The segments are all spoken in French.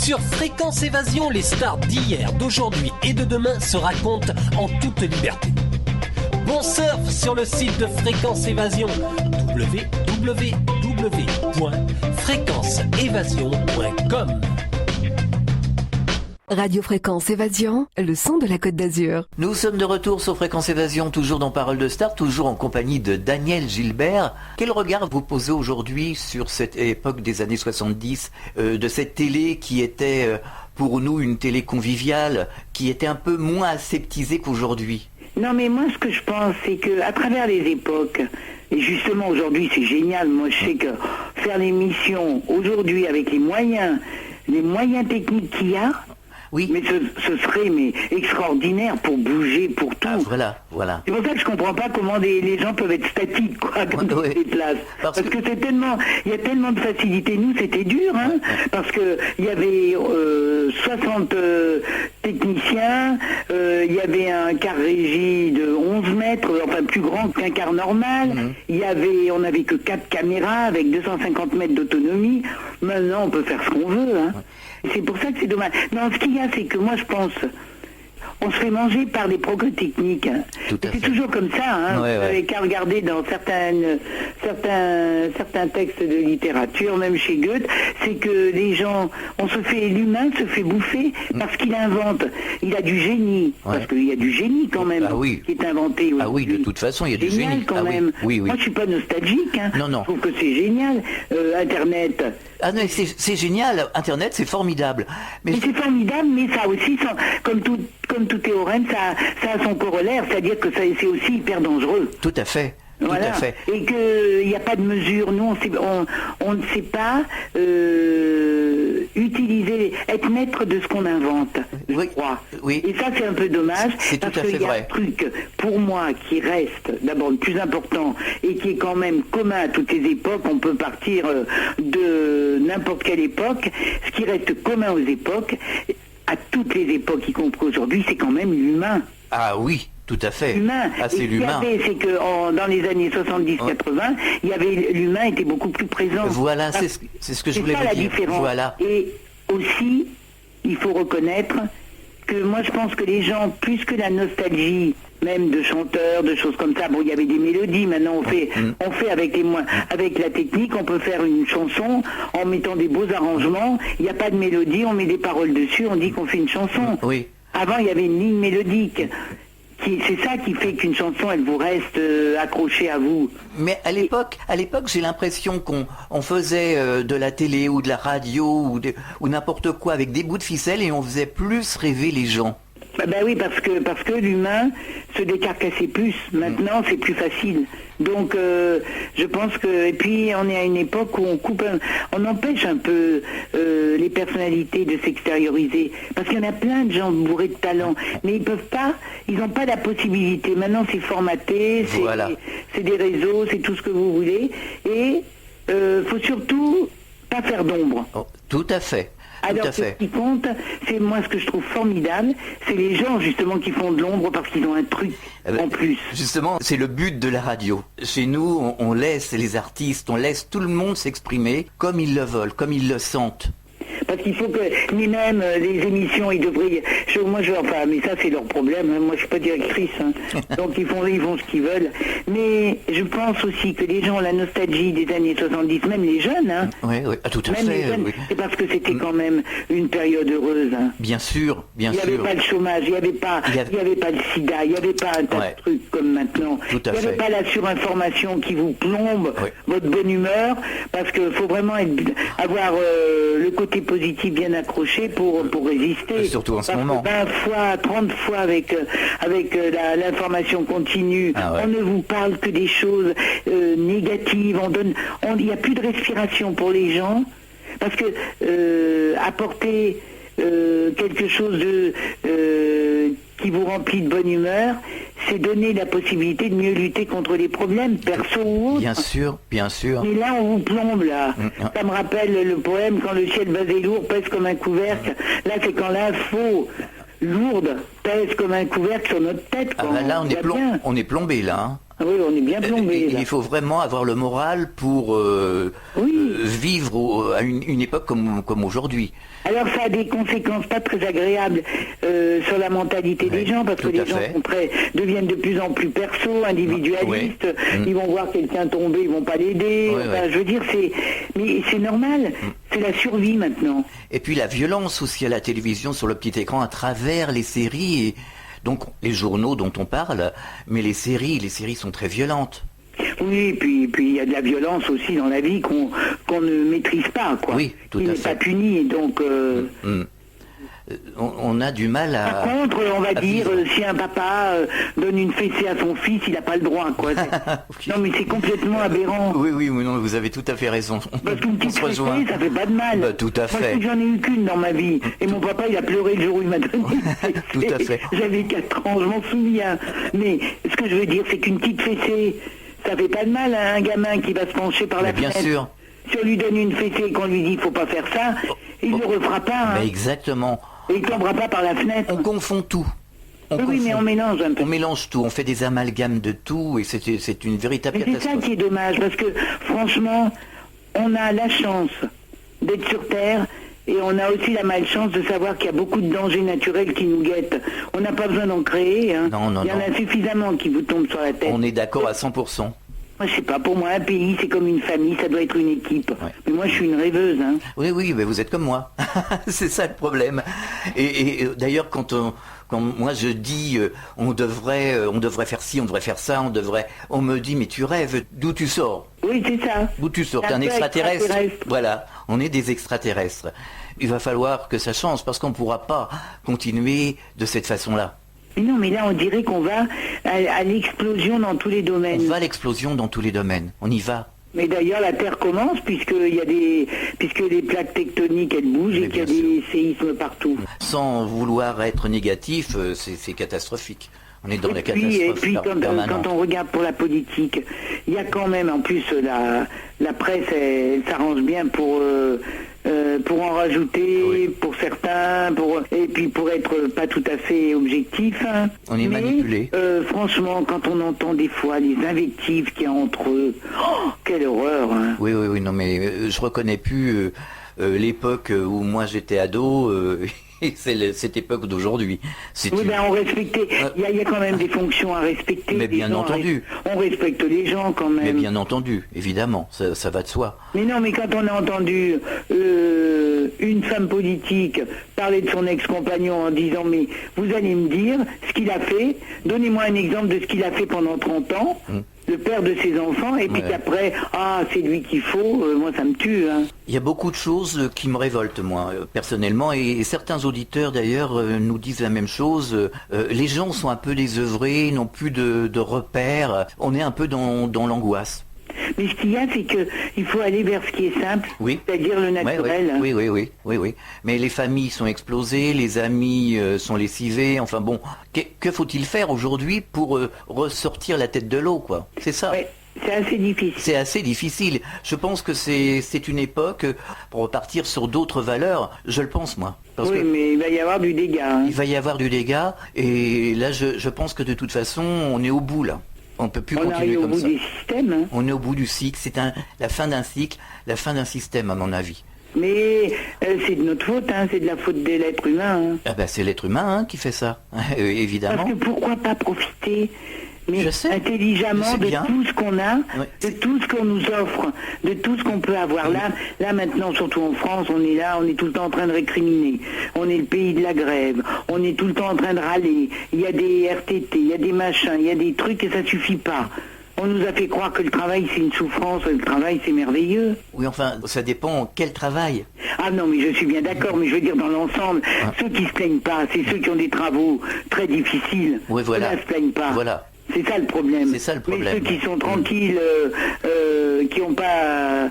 Sur Fréquence Évasion, les stars d'hier, d'aujourd'hui et de demain se racontent en toute liberté. Bon surf sur le site de Fréquence Évasion, www.fréquenceévasion.com. Radio Fréquence Évasion, le son de la Côte d'Azur. Nous sommes de retour sur Fréquence Évasion, toujours dans Parole de Star, toujours en compagnie de Daniel Gilbert. Quel regard vous posez aujourd'hui sur cette époque des années 70, de cette télé qui était pour nous une télé conviviale, qui était un peu moins aseptisée qu'aujourd'hui? Non, mais moi, ce que je pense, c'est qu'à travers les époques, et justement aujourd'hui, c'est génial. Moi, je sais que faire l'émission aujourd'hui avec les moyens techniques qu'il y a, oui. Mais ce serait extraordinaire pour bouger, pour tout. Ah, voilà. C'est pour ça que je comprends pas comment les gens peuvent être statiques, quoi, quand ils se déplacent. Parce que il y a tellement de facilité. Nous, c'était dur, hein, parce que il y avait 60 techniciens, il y avait un quart régie de 11 mètres, enfin plus grand qu'un quart normal. On n'avait que 4 caméras avec 250 mètres d'autonomie. Maintenant, on peut faire ce qu'on veut, hein. C'est pour ça que c'est dommage. Non, ce qu'il y a, c'est que moi, je pense, on se fait manger par des progrès techniques. C'est toujours comme ça, hein. Vous n'avez qu'à regarder dans certains textes de littérature, même chez Goethe, c'est que les gens, l'humain se fait bouffer parce qu'il invente. Il a du génie, parce qu'il y a du génie quand même qui est inventé. Ah oui, de toute façon, il y a du génie. Quand même. Oui. Moi, je suis pas nostalgique. Hein. Non. Je trouve que c'est génial, Internet. Ah non, c'est génial, Internet, c'est formidable. Mais c'est formidable, mais ça aussi, comme tout théorème, ça a son corollaire, c'est-à-dire que c'est aussi hyper dangereux. Tout à fait. Voilà. Tout à fait. Et qu'il n'y a pas de mesure. Nous, on ne sait pas être maître de ce qu'on invente, je crois. Oui. Et ça, c'est un peu dommage, parce qu'il y a un truc, pour moi, qui reste d'abord le plus important, et qui est quand même commun à toutes les époques. On peut partir de n'importe quelle époque. Ce qui reste commun aux époques, à toutes les époques, y compris aujourd'hui, c'est quand même l'humain. Ah oui. Tout à fait. L'humain. Ah, c'est l'humain. C'est que dans les années 70-80, l'humain était beaucoup plus présent. Voilà, c'est ce que je voulais vous dire. C'est ça la différence. Voilà. Et aussi, il faut reconnaître que moi je pense que les gens, plus que la nostalgie, même de chanteurs, de choses comme ça, il y avait des mélodies, maintenant on fait avec la technique, on peut faire une chanson en mettant des beaux arrangements, il n'y a pas de mélodie, on met des paroles dessus, on dit qu'on fait une chanson. Oui. Avant, il y avait une ligne mélodique. C'est ça qui fait qu'une chanson, elle vous reste accrochée à vous. Mais à l'époque, j'ai l'impression qu'on faisait de la télé ou de la radio ou n'importe quoi avec des bouts de ficelle et on faisait plus rêver les gens. Oui, parce que l'humain se décarcassait plus. Maintenant, c'est plus facile. Donc, je pense que... Et puis, on est à une époque où on empêche un peu les personnalités de s'extérioriser. Parce qu'il y en a plein de gens bourrés de talent. Mais ils n'ont pas la possibilité. Maintenant, c'est formaté, c'est des réseaux, c'est tout ce que vous voulez. Et faut surtout pas faire d'ombre. Oh, tout à fait. Alors ce qui compte, c'est moi ce que je trouve formidable, c'est les gens justement qui font de l'ombre parce qu'ils ont un truc en plus. Justement, c'est le but de la radio. Chez nous, on laisse les artistes, on laisse tout le monde s'exprimer comme ils le veulent, comme ils le sentent. Parce qu'il faut que, ni même les émissions, ils devraient... mais ça c'est leur problème, hein. Moi je suis pas directrice, hein. Donc ils font ce qu'ils veulent. Mais je pense aussi que les gens ont la nostalgie des années 70, même les jeunes, hein. Oui, tout à même fait. Les jeunes, oui. C'est parce que c'était quand même une période heureuse, hein. Bien sûr. Il n'y avait pas le chômage, il n'y avait pas le sida, il n'y avait pas un tas de trucs comme maintenant. Il n'y avait pas la surinformation qui vous plombe votre bonne humeur, parce qu'il faut vraiment avoir le côté positif bien accroché pour résister. Surtout en ce moment. 20 fois, 30 fois avec l'information continue, on ne vous parle que des choses négatives, il n'y a plus de respiration pour les gens, parce que apporter quelque chose qui vous remplit de bonne humeur, c'est donner la possibilité de mieux lutter contre les problèmes, perso ou autres. Bien sûr. Mais là, on vous plombe, là. Ça me rappelle le poème « Quand le ciel basé lourd pèse comme un couvercle ». Là, c'est quand l'info lourde pèse comme un couvercle sur notre tête. Là, on est plombé, là. Hein. Ah oui, on est bien plombé. Il faut vraiment avoir le moral pour vivre à une époque comme aujourd'hui. Alors ça a des conséquences pas très agréables sur la mentalité des gens, parce que les gens deviennent de plus en plus perso, individualistes. Ils vont voir quelqu'un tomber, ils vont pas l'aider. Je veux dire, mais c'est normal. C'est la survie maintenant. Et puis la violence aussi à la télévision, sur le petit écran, à travers les séries. Et donc les journaux dont on parle, mais les séries sont très violentes. Oui, puis il y a de la violence aussi dans la vie qu'on ne maîtrise pas, quoi. Oui, tout à fait. Il n'est pas puni, donc... On a du mal à... Par contre, on va dire, si un papa donne une fessée à son fils, il n'a pas le droit, quoi. Non, mais c'est complètement aberrant. Oui, non, vous avez tout à fait raison. Parce qu'une petite fessée, ça fait pas de mal. Tout à fait. Moi, j'en ai eu qu'une dans ma vie. Et mon papa, il a pleuré le jour où il m'a donné une fessée. Tout à fait. J'avais 4 ans, je m'en souviens. Mais ce que je veux dire, c'est qu'une petite fessée, ça fait pas de mal à un gamin qui va se pencher par la fenêtre. Bien sûr. Si on lui donne une fessée et qu'on lui dit, il faut pas faire ça, il ne le refera pas. Mais exactement. Et il ne tombera pas par la fenêtre. On confond tout. Oui, mais on mélange un peu. On mélange tout, on fait des amalgames de tout, et c'est une véritable catastrophe. C'est ça qui est dommage, parce que franchement, on a la chance d'être sur Terre, et on a aussi la malchance de savoir qu'il y a beaucoup de dangers naturels qui nous guettent. On n'a pas besoin d'en créer. Hein. Non. Il y en a suffisamment qui vous tombent sur la tête. On est d'accord à 100%. Moi, je sais pas, pour moi, un pays, c'est comme une famille, ça doit être une équipe. Ouais. Mais moi, je suis une rêveuse. Hein. Oui, mais vous êtes comme moi. C'est ça le problème. Et d'ailleurs, quand moi je dis on devrait faire ci, on devrait faire ça, on me dit mais tu rêves, d'où tu sors? Oui, c'est ça. D'où tu sors? T'es un extraterrestre. Voilà, on est des extraterrestres. Il va falloir que ça change, parce qu'on ne pourra pas continuer de cette façon-là. Mais non, mais là, on dirait qu'on va à l'explosion dans tous les domaines. On va à l'explosion dans tous les domaines. On y va. Mais d'ailleurs, la Terre commence, puisque les plaques tectoniques, elles bougent, et qu'il y a des séismes partout. Sans vouloir être négatif, c'est catastrophique. On est dans la catastrophe. Et puis quand on regarde pour la politique, il y a quand même, en plus, la presse, elle s'arrange bien pour en rajouter, pour certains, et puis pour être pas tout à fait objectif. Hein. On est manipulé. Franchement, quand on entend des fois les invectives qu'il y a entre eux, quelle horreur. Hein. Oui, non, mais je reconnais plus l'époque où moi j'étais ado. C'est cette époque d'aujourd'hui. On respectait. Il y a quand même des fonctions à respecter. Mais bien entendu. On respecte les gens quand même. Mais bien entendu, évidemment, ça va de soi. Mais non, mais quand on a entendu une femme politique parler de son ex-compagnon en disant mais vous allez me dire ce qu'il a fait, donnez-moi un exemple de ce qu'il a fait pendant 30 ans. Le père de ses enfants, et puis qu'après, c'est lui qu'il faut, moi ça me tue. Hein. Il y a beaucoup de choses qui me révoltent, moi, personnellement, et certains auditeurs d'ailleurs nous disent la même chose. Les gens sont un peu désœuvrés, n'ont plus de repères, on est un peu dans l'angoisse. Mais ce qu'il y a, c'est qu'il faut aller vers ce qui est simple, c'est-à-dire le naturel. Oui. Mais les familles sont explosées, les amis sont lessivés, enfin bon, que faut-il faire aujourd'hui pour ressortir la tête de l'eau, quoi? C'est ça. Ouais. C'est assez difficile. C'est assez difficile. Je pense que c'est une époque pour repartir sur d'autres valeurs, je le pense, moi. Mais il va y avoir du dégât. Hein. Il va y avoir du dégât, et là, je pense que de toute façon, on est au bout, là. On ne peut plus continuer comme ça. On est au bout des systèmes. Hein. On est au bout du cycle. C'est la fin d'un cycle, la fin d'un système, à mon avis. Mais c'est de notre faute, hein, c'est de la faute de l'être humain. Hein. C'est l'être humain qui fait ça, évidemment. Parce que pourquoi pas profiter intelligemment de tout ce qu'on a, de tout ce qu'on nous offre, de tout ce qu'on peut avoir. Là maintenant, surtout en France, on est tout le temps en train de récriminer. On est le pays de la grève, on est tout le temps en train de râler. Il y a des RTT, il y a des machins, il y a des trucs et ça suffit pas. On nous a fait croire que le travail c'est une souffrance, le travail c'est merveilleux. Oui, enfin, ça dépend quel travail. Ah non, mais je suis bien d'accord, mais je veux dire dans l'ensemble, ceux qui se plaignent pas, c'est ceux qui ont des travaux très difficiles. Oui, voilà. Ceux-là se plaignent pas. Voilà. C'est ça le problème. C'est ça le problème. Mais ceux qui sont tranquilles, qui n'ont pas...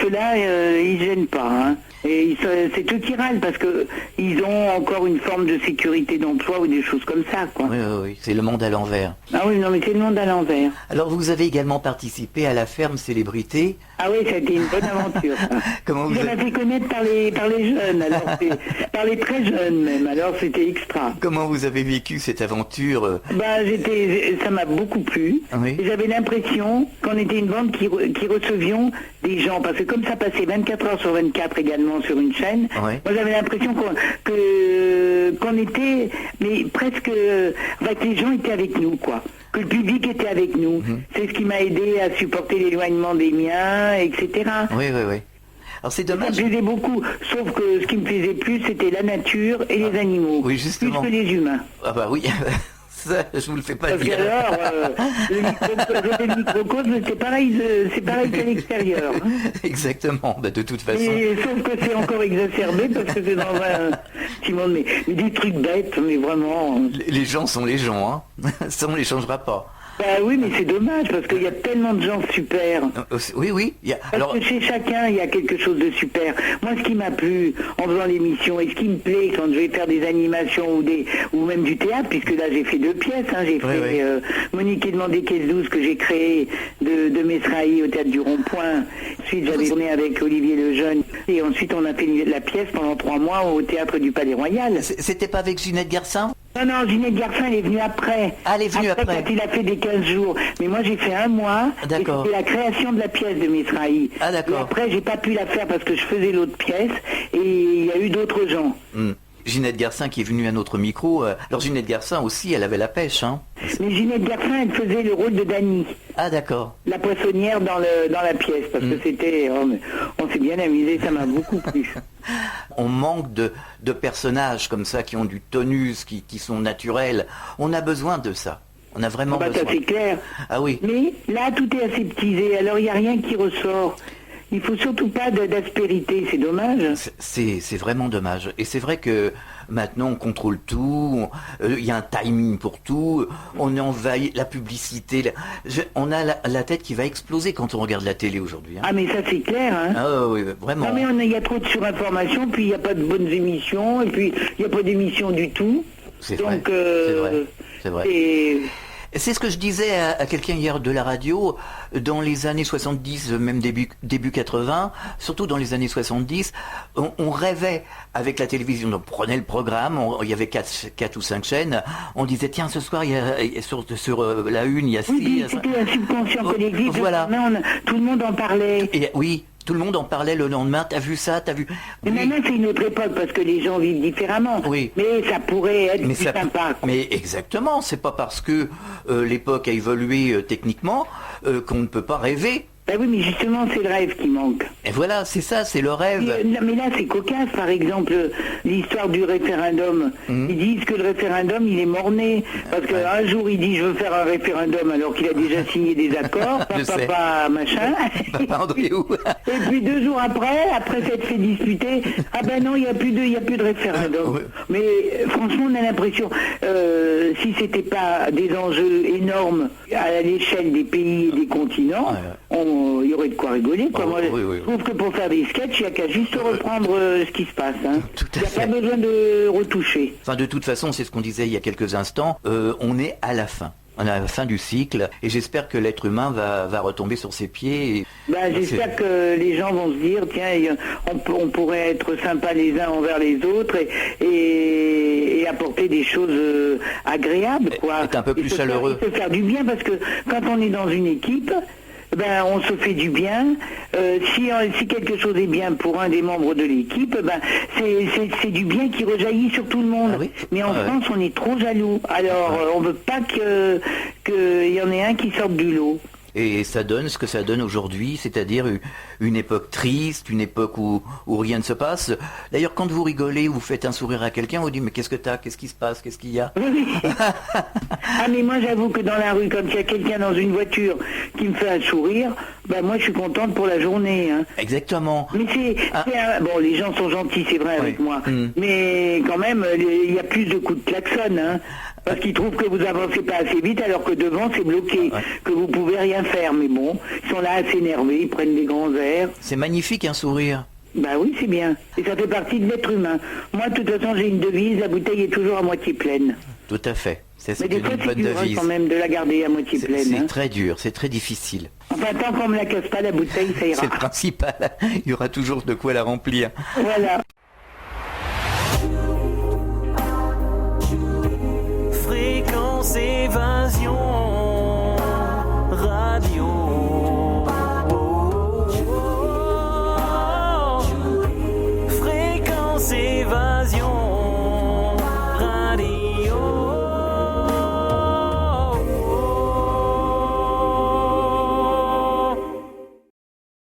ceux-là, ils ne gênent pas. Hein. Et c'est eux qui râlent parce qu'ils ont encore une forme de sécurité d'emploi ou des choses comme ça, quoi. Oui, c'est le monde à l'envers. Ah oui, non, mais c'est le monde à l'envers. Alors, vous avez également participé à la ferme Célébrité Ah oui, ça a été une bonne aventure. Comment vous m'a fait connaître par les jeunes, alors par les très jeunes même, alors c'était extra. Comment vous avez vécu cette aventure? Ça m'a beaucoup plu. Oui. Et j'avais l'impression qu'on était une bande qui recevions des gens, parce que comme ça passait 24 heures sur 24 également sur une chaîne, Oui. moi j'avais l'impression qu'on était, mais presque, que les gens étaient avec nous, quoi. Que le public était avec nous. C'est ce qui m'a aidé à supporter l'éloignement des miens, etc. Oui. Alors c'est dommage. Ça me plaisait beaucoup, sauf que ce qui me plaisait plus, c'était la nature et les animaux. Oui, justement. Plus que les humains. Ah bah oui, ça, je vous le fais pas Parce dire. le microcosme, c'est pareil qu'à l'extérieur. Hein. Exactement, de toute façon. Sauf que c'est encore exacerbé parce que c'est dans un petit monde, mais des trucs bêtes, mais vraiment. Les gens sont les gens, hein. Ça on les changera pas. Oui, mais c'est dommage parce qu'il y a tellement de gens super. Oui. Parce que chez chacun, il y a quelque chose de super. Moi, ce qui m'a plu en faisant l'émission et ce qui me plaît quand je vais faire des animations ou même du théâtre, puisque là j'ai fait 2 pièces, hein, j'ai fait Monique et demandé Caisse 12 que j'ai créé de Mesrahi au théâtre du Rond-Point. Ensuite, j'avais tourné avec Olivier Lejeune et ensuite on a fait la pièce pendant 3 mois au théâtre du Palais Royal. C'était pas avec Ginette Garcin? Non, Ginette Garcin, elle est venue après. Ah, elle est venue après. Quand il a fait des 15 jours. Mais moi, j'ai fait 1 mois. D'accord. C'était la création de la pièce de Mesrahi. Ah, d'accord. Et après, j'ai pas pu la faire parce que je faisais l'autre pièce et il y a eu d'autres gens. Ginette Garcin qui est venue à notre micro. Alors Ginette Garcin aussi, elle avait la pêche, hein. Mais Ginette Garcin, elle faisait le rôle de Dany. Ah, d'accord. La poissonnière dans la pièce, parce que c'était... on s'est bien amusé, ça m'a beaucoup plu. On manque de personnages comme ça qui ont du tonus, qui sont naturels. On a besoin de ça. On a vraiment besoin. Ça c'est clair. Ah oui. Mais là, tout est aseptisé, alors il n'y a rien qui ressort. Il faut surtout pas d'aspérité, c'est dommage. C'est vraiment dommage. Et c'est vrai que maintenant on contrôle tout, il y a un timing pour tout, on est envahi, la publicité, on a la tête qui va exploser quand on regarde la télé aujourd'hui. Hein. Ah mais ça c'est clair. Hein. Ah oui, vraiment. Non mais il y a trop de surinformation, puis il n'y a pas de bonnes émissions, et puis il n'y a pas d'émissions du tout. C'est vrai. C'est vrai. C'est ce que je disais à quelqu'un hier de la radio, dans les années 70, même début 80, surtout dans les années 70, on rêvait avec la télévision, on prenait le programme, il y avait 4 ou 5 chaînes, on disait tiens ce soir il y a, sur la une il y a 6... Oui, c'était un subconscient collectif, voilà. Tout le monde en parlait. Et, oui. Tout le monde en parlait le lendemain, t'as vu ça, t'as vu... Mais maintenant c'est une autre époque parce que les gens vivent différemment. Oui. Mais ça pourrait être plus sympa. Mais exactement, c'est pas parce que l'époque a évolué techniquement qu'on ne peut pas rêver. Ben oui, mais justement, c'est le rêve qui manque. Et voilà, c'est ça, c'est le rêve. Mais là, c'est cocasse, par exemple, l'histoire du référendum. Ils disent que le référendum, il est mort-né. Parce qu'un jour, il dit, je veux faire un référendum, alors qu'il a déjà signé des accords. Papa, machin. Papa Andréou. Et puis 2 jours après s'être fait disputer, ah ben non, il n'y a plus de référendum. Oui. Mais franchement, on a l'impression, si c'était pas des enjeux énormes à l'échelle des pays et des continents, il y aurait de quoi rigoler. Quoi. Moi, je trouve que pour faire des sketchs, il n'y a qu'à juste reprendre ce qui se passe. Hein. Il n'y a pas besoin de retoucher. Enfin, de toute façon, c'est ce qu'on disait il y a quelques instants, on est à la fin. On est à la fin du cycle et j'espère que l'être humain va retomber sur ses pieds. J'espère que les gens vont se dire, tiens, on pourrait être sympas les uns envers les autres et apporter des choses agréables. Quoi. Être un peu plus chaleureux. Se faire du bien parce que quand on est dans une équipe, on se fait du bien. Si quelque chose est bien pour un des membres de l'équipe, c'est du bien qui rejaillit sur tout le monde. Ah oui. Mais en France, on est trop jaloux. Alors, on veut pas qu'il y en ait un qui sorte du lot. Et ça donne ce que ça donne aujourd'hui, c'est-à-dire une époque triste, une époque où rien ne se passe. D'ailleurs, quand vous rigolez, vous faites un sourire à quelqu'un, vous dites mais qu'est-ce que t'as, qu'est-ce qui se passe, qu'est-ce qu'il y a? Oui. Ah mais moi j'avoue que dans la rue, quand il y a quelqu'un dans une voiture qui me fait un sourire, moi je suis contente pour la journée. Hein. Exactement. Mais bon, les gens sont gentils, c'est vrai avec moi, mais quand même, il y a plus de coups de klaxon. Hein. Parce qu'ils trouvent que vous avancez pas assez vite alors que devant c'est bloqué, que vous pouvez rien faire. Mais bon, ils sont là à s'énerver, ils prennent des grands airs. C'est magnifique un sourire. Bah oui, c'est bien. Et ça fait partie de l'être humain. Moi, de toute façon, j'ai une devise, la bouteille est toujours à moitié pleine. Tout à fait. Mais des fois, c'est dur quand même de la garder à moitié pleine. C'est très dur, c'est très difficile. Enfin, tant qu'on ne me la casse pas, la bouteille, ça ira. C'est le principal. Il y aura toujours de quoi la remplir. Voilà.